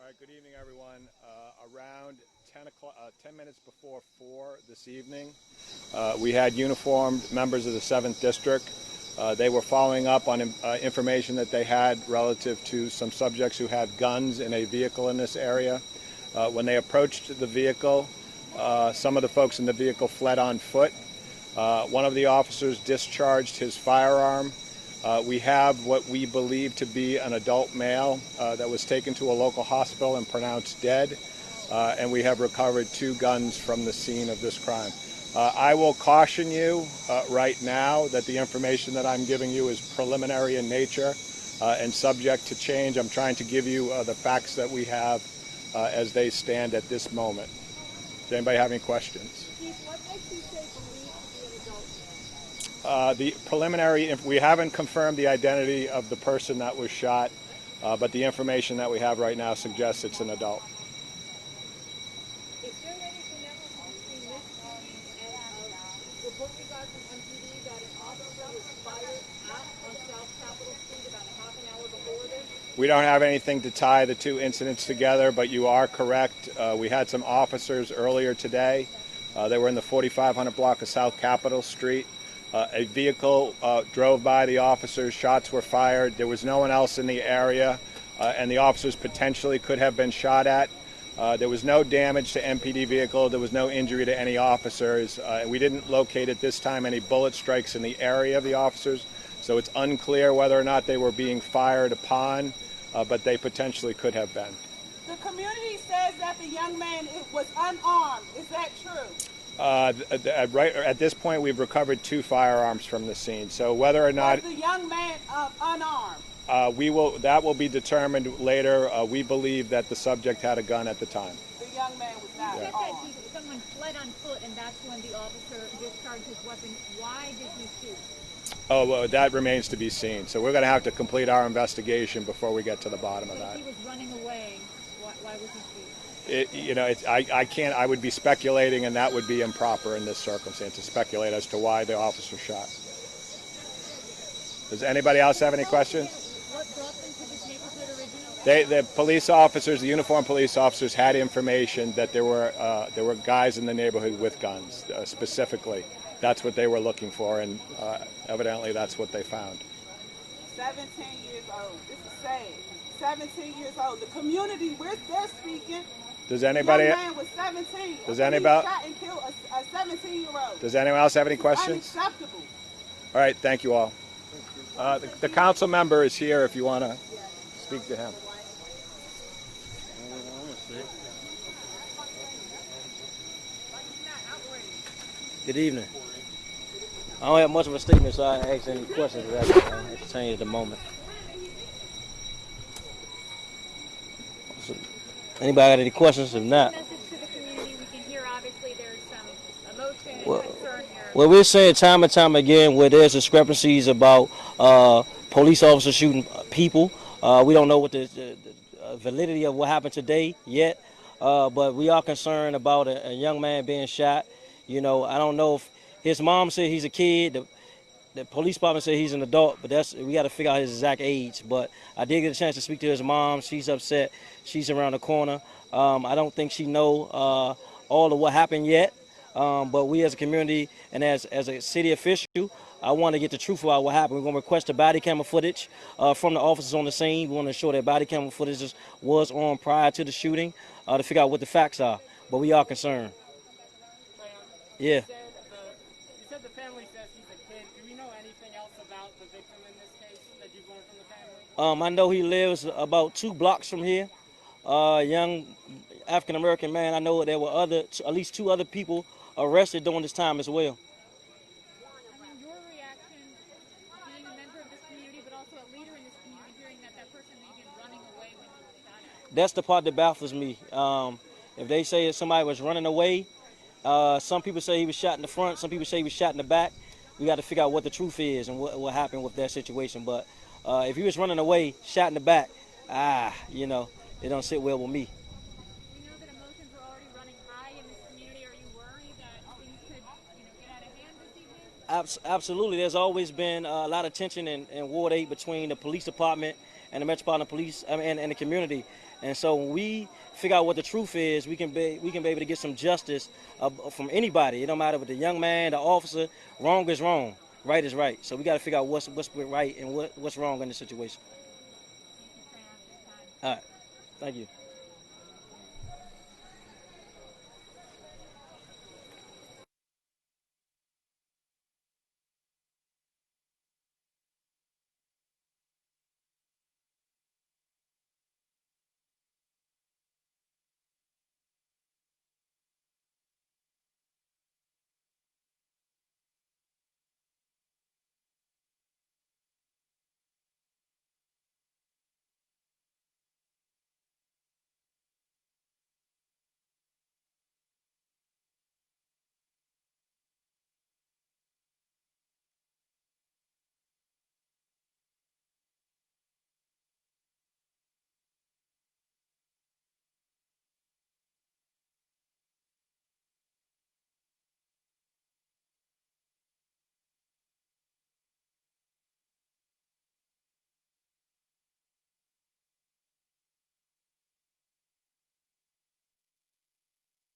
All right, good evening, everyone. Around 10 minutes before 4 this evening, we had uniformed members of the 7th District. They were following up on information that they had relative to some subjects who had guns in a vehicle in this area. When they approached the vehicle, some of the folks in the vehicle fled on foot. One of the officers discharged his firearm. We have what we believe to be an adult male that was taken to a local hospital and pronounced dead, and we have recovered 2 guns from the scene of this crime. I will caution you right now that the information that I'm giving you is preliminary in nature and subject to change. I'm trying to give you the facts that we have as they stand at this moment. Does anybody have any questions? Chief, what makes you say believed to be an adult male? The preliminary, we haven't confirmed the identity of the person that was shot, but the information that we have right now suggests it's an adult. Is there anything else between this shooting and a report we got from MPD that an officer was fired at on South Capitol Street about a half an hour before this? We don't have anything to tie the 2 incidents together, but you are correct. We had some officers earlier today. They were in the 4500 block of South Capitol Street. A vehicle drove by the officers, shots were fired. There was no one else in the area, and the officers potentially could have been shot at. There was no damage to MPD vehicle. There was no injury to any officers. We didn't locate at this time any bullet strikes in the area of the officers, so it's unclear whether or not they were being fired upon, but they potentially could have been. The community says that the young man was unarmed. Is that true? Right at this point, we've recovered 2 firearms from the scene. So whether or not Was the young man unarmed? that will be determined later. We believe that the subject had a gun at the time. The young man was not You said armed. that someone fled on foot and that's when the officer discharged his weapon. Why did he shoot? Oh, well, that remains to be seen. So we're going to have to complete our investigation before we get to the bottom of But that. if he was running away, why was he shooting? I can't. I would be speculating, and that would be improper in this circumstance to speculate as to why the officer shot. Does anybody else have any questions? What brought them to this neighborhood originally? The police officers, the uniformed police officers, had information that there were guys in the neighborhood with guns, specifically. That's what they were looking for, and evidently that's what they found. 17 years old. This is sad. 17 years old. The community, they're speaking. Does anybody? The young man was 17. Does anybody? He shot and killed a 17-year-old. Does anyone else have any questions? Unacceptable. All right, thank you all. The council member is here if you want to speak to him. Good evening. I don't have much of a statement, so I ask any questions that I can entertain at the moment. So, anybody got any questions? If not, Message to the community. We can hear obviously there's some emotion and Well- concern here. well, we're saying time and time again where there's discrepancies about police officers shooting people. We don't know what the validity of what happened today yet, but we are concerned about a young man being shot. You know, I don't know if his mom said he's a kid. The police department said he's an adult, but we got to figure out his exact age. But I did get a chance to speak to his mom. She's upset. She's around the corner. I don't think she know all of what happened yet. But we as a community and as a city official, I want to get the truth about what happened. We're going to request the body camera footage from the officers on the scene. We want to ensure that body camera footage was on prior to the shooting to figure out what the facts are. But we are concerned. Yeah. You said the family says he's a kid. Do we know anything else about the victim in this case that you've learned from the family? I know he lives about 2 blocks from here. Young African American man. I know there were at least 2 other people arrested during this time as well. I mean, your reaction, being a member of this community, but also a leader in this community, hearing that person may be running away when he was shot at. That's the part that baffles me. If they say that somebody was running away, some people say he was shot in the front, some people say he was shot in the back. We got to figure out what the truth is and what happened with that situation. But if he was running away, shot in the back, it don't sit well with me. We know that emotions were already running high in this community. Are you worried that things could, get out of hand this evening? Absolutely. There's always been a lot of tension in Ward 8 between the police department and the Metropolitan Police, and the community. And so when we figure out what the truth is, we can be able to get some justice from anybody. It don't matter if the young man, the officer. Wrong is wrong, right is right. So we got to figure out what's right and what's wrong in the situation. All right, thank you.